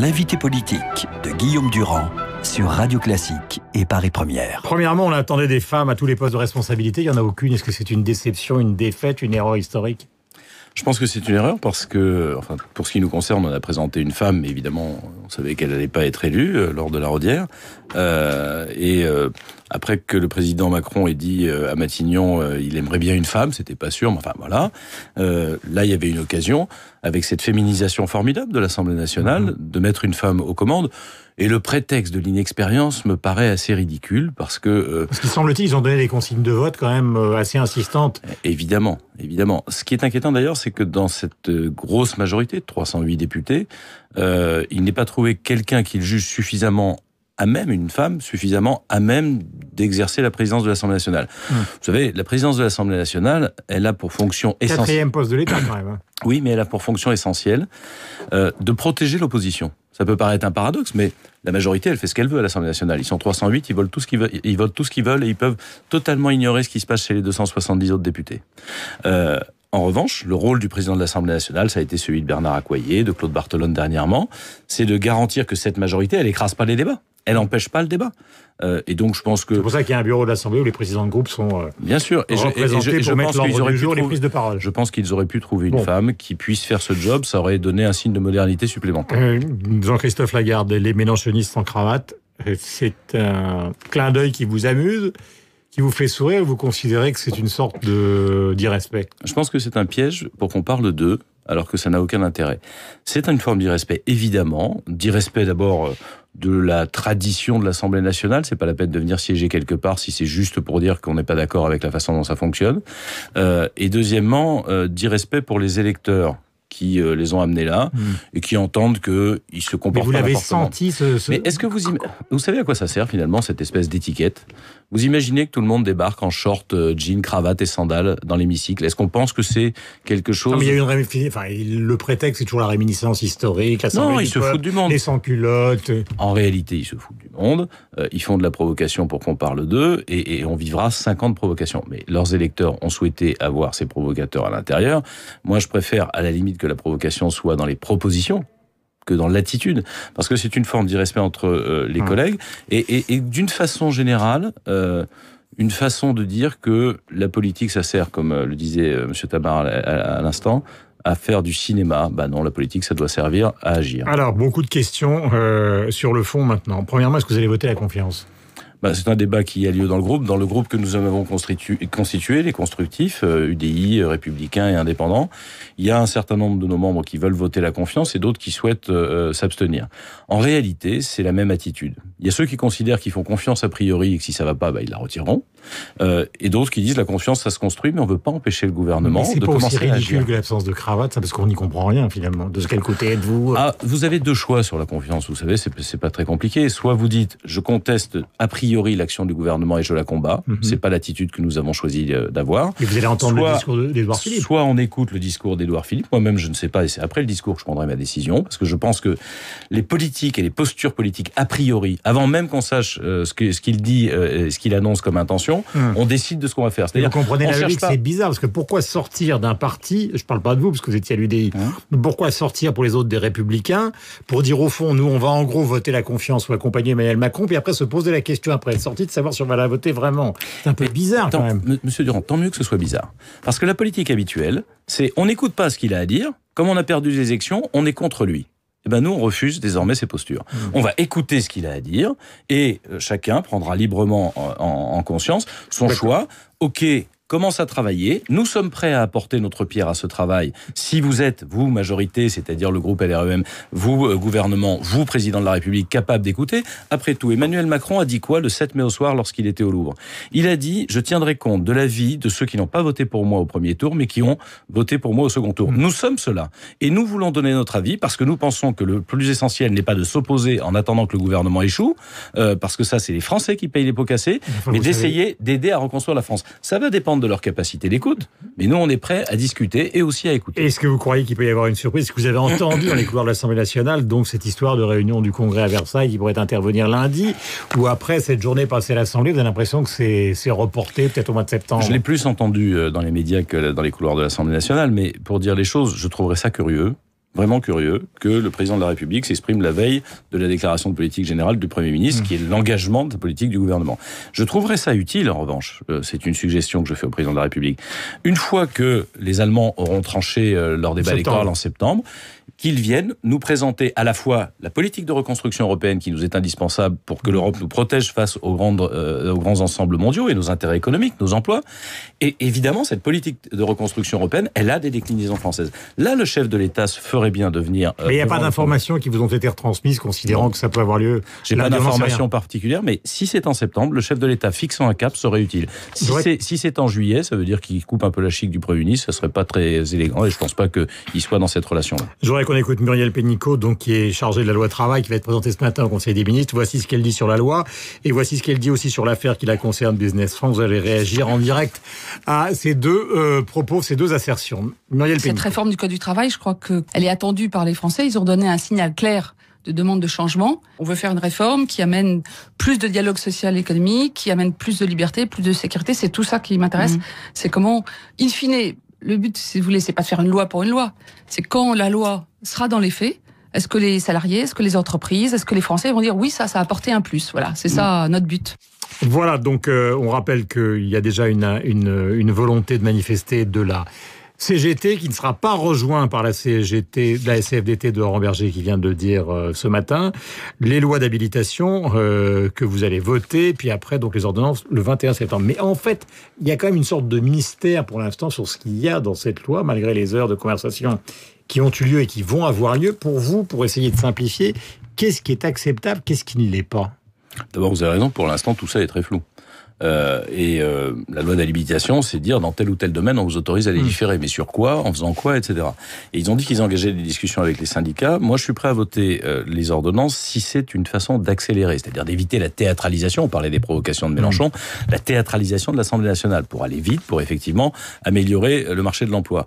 l'invité politique de Guillaume Durand sur Radio Classique et Paris Première. Premièrement, on attendait des femmes à tous les postes de responsabilité. Il n'y en a aucune. Est-ce que c'est une déception, une défaite, une erreur historique ? Je pense que c'est une erreur parce que, enfin, pour ce qui nous concerne, on a présenté une femme, mais évidemment, on savait qu'elle n'allait pas être élue lors de la Rodière. Après que le président Macron ait dit à Matignon, il aimerait bien une femme, c'était pas sûr, mais enfin voilà. Là, il y avait une occasion, avec cette féminisation formidable de l'Assemblée nationale, de mettre une femme aux commandes. Et le prétexte de l'inexpérience me paraît assez ridicule parce que... Parce qu'il semble-t-il, ils ont donné des consignes de vote quand même assez insistantes. Évidemment. Ce qui est inquiétant d'ailleurs, c'est que dans cette grosse majorité de 308 députés, il n'est pas trouvé quelqu'un qu'il juge suffisamment à même, une femme suffisamment à même d'exercer la présidence de l'Assemblée nationale. Vous savez, la présidence de l'Assemblée nationale, elle a pour fonction essentielle... 4e poste de l'État quand même. Oui, mais elle a pour fonction essentielle de protéger l'opposition. Ça peut paraître un paradoxe, mais la majorité, elle fait ce qu'elle veut à l'Assemblée nationale. Ils sont 308, ils votent tout ce qu'ils veulent et ils peuvent totalement ignorer ce qui se passe chez les 270 autres députés. En revanche, le rôle du président de l'Assemblée nationale, ça a été celui de Bernard Accoyer, de Claude Barthelone dernièrement, c'est de garantir que cette majorité, elle écrase pas les débats. Elle n'empêche pas le débat. Et donc, je pense que... C'est pour ça qu'il y a un bureau de l'Assemblée où les présidents de groupe sont bien sûr. Et je pense qu'ils auraient pu les prises de parole. Je pense qu'ils auraient pu trouver une femme qui puisse faire ce job. Ça aurait donné un signe de modernité supplémentaire. Jean-Christophe Lagarde, les mélenchonistes sans cravate, c'est un clin d'œil qui vous amuse, qui vous fait sourire, ou vous considérez que c'est une sorte d'irrespect ? Je pense que c'est un piège pour qu'on parle d'eux, alors que ça n'a aucun intérêt. C'est une forme d'irrespect, évidemment. D'irrespect d'abord de la tradition de l'Assemblée nationale. C'est pas la peine de venir siéger quelque part si c'est juste pour dire qu'on n'est pas d'accord avec la façon dont ça fonctionne. Et deuxièmement, d'irrespect pour les électeurs qui les ont amenés là et qui entendent qu'ils se comportent. Mais vous l'avez senti Mais est-ce que vous savez à quoi ça sert finalement cette espèce d'étiquette ? Vous imaginez que tout le monde débarque en short, jean, cravate et sandales dans l'hémicycle. Est-ce qu'on pense que c'est quelque chose... Non, mais il y a le prétexte, c'est toujours la réminiscence historique, non, ils se foutent du monde. Les sans-culottes. En réalité, ils se foutent du monde. Ils font de la provocation pour qu'on parle d'eux et on vivra 50 provocations. Mais leurs électeurs ont souhaité avoir ces provocateurs à l'intérieur. Moi, je préfère à la limite que la provocation soit dans les propositions que dans l'attitude, parce que c'est une forme d'irrespect entre les collègues, et d'une façon générale, une façon de dire que la politique, ça sert, comme le disait M. Tabar à l'instant, à faire du cinéma. Non, la politique, ça doit servir à agir. Alors, beaucoup de questions sur le fond maintenant. Premièrement, est-ce que vous allez voter la confiance ? C'est un débat qui a lieu dans le groupe que nous avons constitué, les constructifs, UDI, Républicains et Indépendants. Il y a un certain nombre de nos membres qui veulent voter la confiance et d'autres qui souhaitent s'abstenir. En réalité, c'est la même attitude. Il y a ceux qui considèrent qu'ils font confiance a priori et que si ça va pas, ils la retireront. Et d'autres qui disent la confiance, ça se construit, mais on veut pas empêcher le gouvernement de commencer à agir. C'est pas aussi ridicule que l'absence de cravate, ça, parce qu'on n'y comprend rien finalement. De quel côté êtes-vous ? Vous avez deux choix sur la confiance, vous savez, c'est pas très compliqué. Soit vous dites, je conteste a priori l'action du gouvernement et je la combats. C'est pas l'attitude que nous avons choisi d'avoir. Et vous allez entendre le discours d'Édouard Philippe. Soit on écoute le discours d'Édouard Philippe. Moi-même, je ne sais pas, et c'est après le discours que je prendrai ma décision, parce que je pense que les politiques et les postures politiques, a priori, avant même qu'on sache ce qu'il dit, ce qu'il annonce comme intention, on décide de ce qu'on va faire. C'est-à-dire, vous comprenez la logique, c'est bizarre, parce que pourquoi sortir d'un parti, je parle pas de vous, parce que vous étiez à l'UDI, pourquoi sortir pour les autres des Républicains, pour dire au fond, nous, on va en gros voter la confiance ou accompagner Emmanuel Macron, puis après se poser la question après être sorti de savoir si on va la voter vraiment. C'est un peu bizarre quand même. Monsieur Durand, tant mieux que ce soit bizarre. Parce que la politique habituelle, c'est on n'écoute pas ce qu'il a à dire, comme on a perdu les élections, on est contre lui. Nous, on refuse désormais ces postures. On va écouter ce qu'il a à dire et chacun prendra librement en conscience son choix. Ok, commence à travailler. Nous sommes prêts à apporter notre pierre à ce travail. Si vous êtes, vous, majorité, c'est-à-dire le groupe LREM, vous, gouvernement, vous, président de la République, capable d'écouter. Après tout, Emmanuel Macron a dit quoi le 7 mai au soir lorsqu'il était au Louvre ? Il a dit « Je tiendrai compte de l'avis de ceux qui n'ont pas voté pour moi au premier tour, mais qui ont voté pour moi au second tour. » Nous sommes ceux-là. Et nous voulons donner notre avis parce que nous pensons que le plus essentiel n'est pas de s'opposer en attendant que le gouvernement échoue, parce que ça, c'est les Français qui payent les pots cassés, mais d'essayer d'aider à reconstruire la France. Ça va dépendre de leur capacité d'écoute, mais nous, on est prêts à discuter et aussi à écouter. Est-ce que vous croyez qu'il peut y avoir une surprise ? Est-ce que vous avez entendu dans les couloirs de l'Assemblée nationale, donc cette histoire de réunion du Congrès à Versailles qui pourrait intervenir lundi, ou après cette journée passée à l'Assemblée, vous avez l'impression que c'est reporté peut-être au mois de septembre ? Je l'ai plus entendu dans les médias que dans les couloirs de l'Assemblée nationale, mais pour dire les choses, je trouverais ça curieux vraiment curieux que le président de la République s'exprime la veille de la déclaration de politique générale du Premier ministre, qui est l'engagement de la politique du gouvernement. Je trouverais ça utile, en revanche, c'est une suggestion que je fais au président de la République, une fois que les Allemands auront tranché leur débat électoral en septembre, qu'ils viennent nous présenter à la fois la politique de reconstruction européenne qui nous est indispensable pour que l'Europe nous protège face aux grands ensembles mondiaux et nos intérêts économiques, nos emplois. Et évidemment, cette politique de reconstruction européenne, elle a des déclinaisons françaises. Là, le chef de l'État se ferait bien de venir... mais il n'y a pas d'informations qui vous ont été retransmises considérant que ça peut avoir lieu. J'ai pas d'informations particulières, mais si c'est en septembre, le chef de l'État fixant un cap serait utile. Si c'est en juillet, ça veut dire qu'il coupe un peu la chic du Premier ministre, ça serait pas très élégant et je pense pas qu'il soit dans cette relation-là. On écoute Muriel Pénicaud, donc, qui est chargée de la loi travail, qui va être présentée ce matin au Conseil des ministres. Voici ce qu'elle dit sur la loi et voici ce qu'elle dit aussi sur l'affaire qui la concerne, Business France. Vous allez réagir en direct à ces deux propos, ces deux assertions. Muriel Pénicaud. Cette réforme du Code du travail, je crois qu'elle est attendue par les Français. Ils ont donné un signal clair de demande de changement. On veut faire une réforme qui amène plus de dialogue social et économique, qui amène plus de liberté, plus de sécurité. C'est tout ça qui m'intéresse. C'est comment, in fine, le but, si vous voulez, c'est pas de faire une loi pour une loi. C'est quand la loi sera dans les faits, est-ce que les salariés, est-ce que les entreprises, est-ce que les Français vont dire oui, ça a apporté un plus. Voilà, c'est ça notre but. Voilà, donc on rappelle qu'il y a déjà une volonté de manifester de la CGT qui ne sera pas rejoint par la CGT, la CFDT de Laurent Berger qui vient de le dire ce matin. Les lois d'habilitation que vous allez voter, puis après donc les ordonnances le 21 septembre. Mais en fait, il y a quand même une sorte de mystère pour l'instant sur ce qu'il y a dans cette loi, malgré les heures de conversation qui ont eu lieu et qui vont avoir lieu. Pour vous, pour essayer de simplifier, qu'est-ce qui est acceptable, qu'est-ce qui ne l'est pas ? D'abord, vous avez raison, pour l'instant, tout ça est très flou. La loi d'habilitation, c'est dire dans tel ou tel domaine on vous autorise à légiférer, mais sur quoi, en faisant quoi, etc. Et ils ont dit qu'ils engageaient des discussions avec les syndicats. Moi, je suis prêt à voter les ordonnances si c'est une façon d'accélérer, c'est-à-dire d'éviter la théâtralisation. On parlait des provocations de Mélenchon, la théâtralisation de l'Assemblée nationale pour aller vite, pour effectivement améliorer le marché de l'emploi.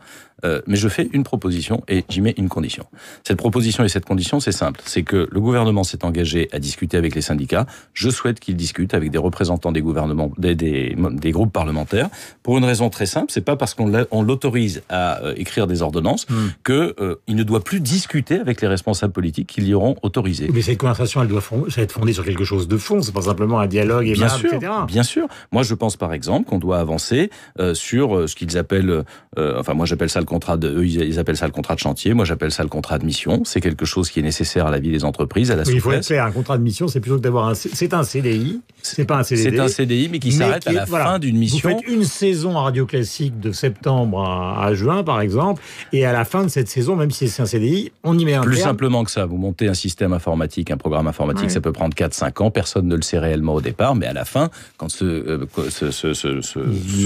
Mais je fais une proposition et j'y mets une condition. Cette proposition et cette condition, c'est simple. C'est que le gouvernement s'est engagé à discuter avec les syndicats. Je souhaite qu'il discute avec des représentants des gouvernements, des groupes parlementaires, pour une raison très simple. C'est pas parce qu'on l'autorise à écrire des ordonnances qu'il ne doit plus discuter avec les responsables politiques qui l'y auront autorisé. Mais cette conversation, elle doit être fondée sur quelque chose de fond. C'est pas simplement un dialogue aimable, etc. Bien sûr. Moi, je pense par exemple qu'on doit avancer sur ce qu'ils appellent, moi j'appelle ça eux, ils appellent ça le contrat de chantier. Moi, j'appelle ça le contrat de mission. C'est quelque chose qui est nécessaire à la vie des entreprises, à la souplesse. Il faut être clair, un contrat de mission, c'est plutôt que d'avoir c'est un CDI. C'est pas un CDD. C'est un CDI, mais qui s'arrête à la fin d'une mission. Vous faites une saison à Radio Classique de septembre à juin, par exemple, et à la fin de cette saison, même si c'est un CDI, on y met un Plus terme. simplement que ça, vous montez un système informatique, un programme informatique, ça peut prendre 4-5 ans, personne ne le sait réellement au départ, mais à la fin, quand le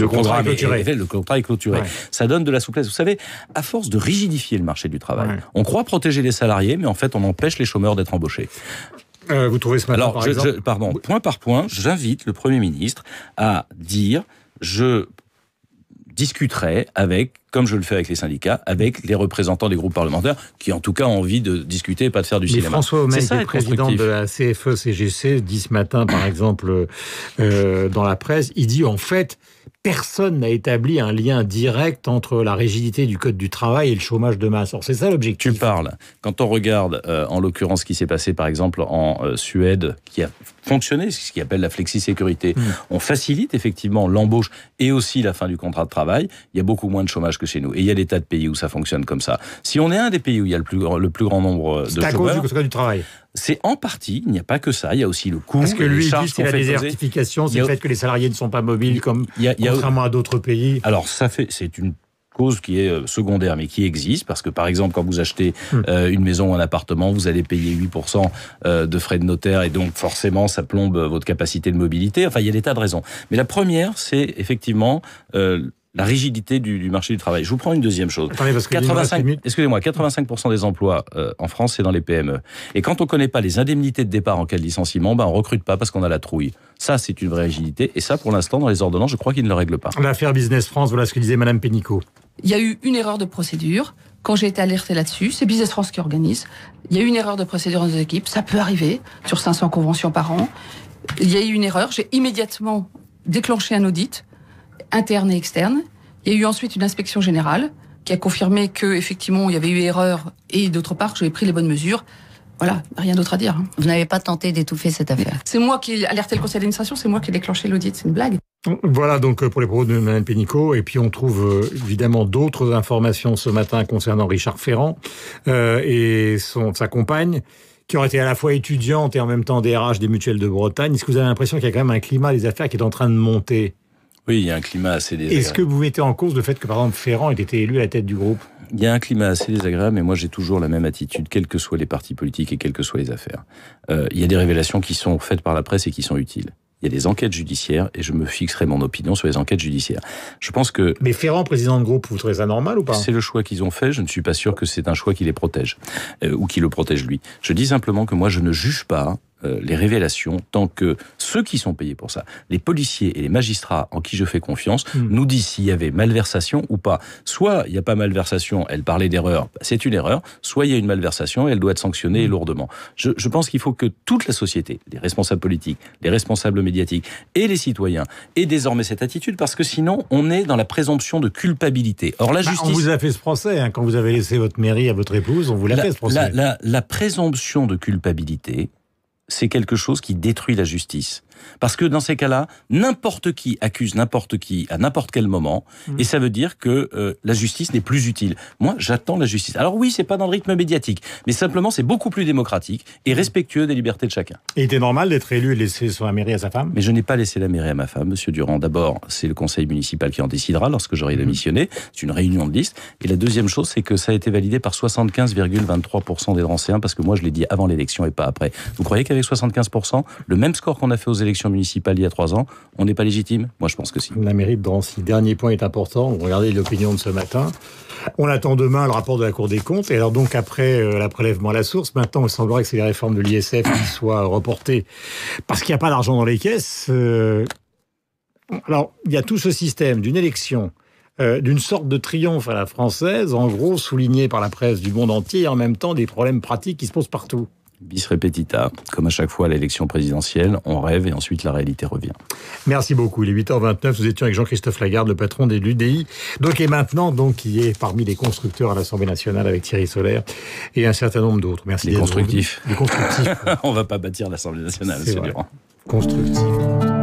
contrat est clôturé, ça donne de la souplesse. Vous savez, à force de rigidifier le marché du travail, on croit protéger les salariés, mais en fait, on empêche les chômeurs d'être embauchés. Vous trouvez ce matin, par exemple... point par point, j'invite le Premier ministre à dire je discuterai avec, comme je le fais avec les syndicats, avec les représentants des groupes parlementaires qui, en tout cas, ont envie de discuter et pas de faire du cinéma. François Homais, le président de la CFE-CGC, dit ce matin, par exemple, dans la presse, il dit en fait... Personne n'a établi un lien direct entre la rigidité du Code du travail et le chômage de masse. Alors, c'est ça l'objectif. Tu parles. Quand on regarde, en l'occurrence, ce qui s'est passé, par exemple, en Suède, qui a fonctionné, ce qu'on appelle la flexi-sécurité, on facilite effectivement l'embauche et aussi la fin du contrat de travail. Il y a beaucoup moins de chômage que chez nous. Et il y a des tas de pays où ça fonctionne comme ça. Si on est un des pays où il y a le plus grand nombre de chômeurs... C'est à cause du Code du travail. C'est en partie, il n'y a pas que ça, il y a aussi le coût. Parce que lui, il dit c'est la désertification, c'est le fait que les salariés ne sont pas mobiles contrairement à d'autres pays. Alors c'est une cause qui est secondaire, mais qui existe, parce que par exemple, quand vous achetez une maison ou un appartement, vous allez payer 8% de frais de notaire, et donc forcément, ça plombe votre capacité de mobilité. Enfin, il y a des tas de raisons. Mais la première, c'est effectivement... la rigidité du marché du travail. Je vous prends une deuxième chose. Attendez, parce que 85% des emplois en France, c'est dans les PME. Et quand on ne connaît pas les indemnités de départ en cas de licenciement, on ne recrute pas parce qu'on a la trouille. Ça, c'est une vraie rigidité. Et ça, pour l'instant, dans les ordonnances, je crois qu'ils ne le règlent pas. L'affaire Business France, voilà ce que disait Madame Pénicaud. Il y a eu une erreur de procédure. Quand j'ai été alertée là-dessus, c'est Business France qui organise. Il y a eu une erreur de procédure dans les équipes. Ça peut arriver sur 500 conventions par an. Il y a eu une erreur. J'ai immédiatement déclenché un audit interne et externe. Il y a eu ensuite une inspection générale qui a confirmé que effectivement il y avait eu erreur et d'autre part que j'avais pris les bonnes mesures. Voilà, rien d'autre à dire. Vous n'avez pas tenté d'étouffer cette affaire? C'est moi qui ai alerté le conseil d'administration, c'est moi qui ai déclenché l'audit, c'est une blague. Voilà donc pour les propos de Mme Pénicaud. Et puis on trouve évidemment d'autres informations ce matin concernant Richard Ferrand et sa compagne, qui aurait été à la fois étudiante et en même temps DRH des Mutuelles de Bretagne. Est-ce que vous avez l'impression qu'il y a quand même un climat des affaires qui est en train de monter? Oui, il y a un climat assez désagréable. Est-ce que vous mettez en cause le fait que, par exemple, Ferrand ait été élu à la tête du groupe? Il y a un climat assez désagréable, mais moi j'ai toujours la même attitude, quels que soient les partis politiques et quelles que soient les affaires. Il y a des révélations qui sont faites par la presse et qui sont utiles. Il y a des enquêtes judiciaires et je me fixerai mon opinion sur les enquêtes judiciaires. Je pense que... Mais Ferrand, président de groupe, vous trouvez ça normal ou pas? C'est le choix qu'ils ont fait, je ne suis pas sûr que c'est un choix qui les protège, ou qui le protège lui. Je dis simplement que moi je ne juge pas les révélations tant que ceux qui sont payés pour ça, les policiers et les magistrats en qui je fais confiance, nous disent s'il y avait malversation ou pas. Soit il n'y a pas malversation, elle parlait d'erreur, c'est une erreur, soit il y a une malversation et elle doit être sanctionnée lourdement. Je pense qu'il faut que toute la société, les responsables politiques, les responsables médiatiques et les citoyens aient désormais cette attitude, parce que sinon on est dans la présomption de culpabilité. Or la justice... On vous a fait ce procès, quand vous avez laissé votre mairie à votre épouse, on vous l'a fait ce procès. La présomption de culpabilité, c'est quelque chose qui détruit la justice. Parce que dans ces cas-là, n'importe qui accuse n'importe qui à n'importe quel moment, et ça veut dire que la justice n'est plus utile. Moi, j'attends la justice. Alors oui, c'est pas dans le rythme médiatique, mais simplement c'est beaucoup plus démocratique et respectueux des libertés de chacun. Et il était normal d'être élu et de laisser la mairie à sa femme? Mais je n'ai pas laissé la mairie à ma femme, Monsieur Durand. D'abord, c'est le conseil municipal qui en décidera lorsque j'aurai démissionné. C'est une réunion de liste. Et la deuxième chose, c'est que ça a été validé par 75,23% des Drancéens, parce que moi, je l'ai dit avant l'élection et pas après. Vous croyez qu'avec 75%, le même score qu'on a fait aux élections municipales il y a 3 ans, on n'est pas légitime? Moi, je pense que si. La mairie de Drancy. Dernier point est important. Regardez l'opinion de ce matin. On attend demain le rapport de la Cour des comptes. Et alors donc, après la prélèvement à la source, maintenant, il semblerait que c'est les réformes de l'ISF qui soient reportées parce qu'il n'y a pas d'argent dans les caisses. Alors, il y a tout ce système d'une élection, d'une sorte de triomphe à la française, en gros souligné par la presse du monde entier, et en même temps des problèmes pratiques qui se posent partout. Bis repetita, comme à chaque fois à l'élection présidentielle, on rêve et ensuite la réalité revient. Merci beaucoup. Il est 8h29, nous étions avec Jean-Christophe Lagarde, le patron de l'UDI, donc et maintenant donc qui est parmi les constructeurs à l'Assemblée nationale avec Thierry Solaire et un certain nombre d'autres. Merci. Les constructifs. Les constructifs. On va pas bâtir l'Assemblée nationale, c'est c'est vrai. Durand. Constructifs.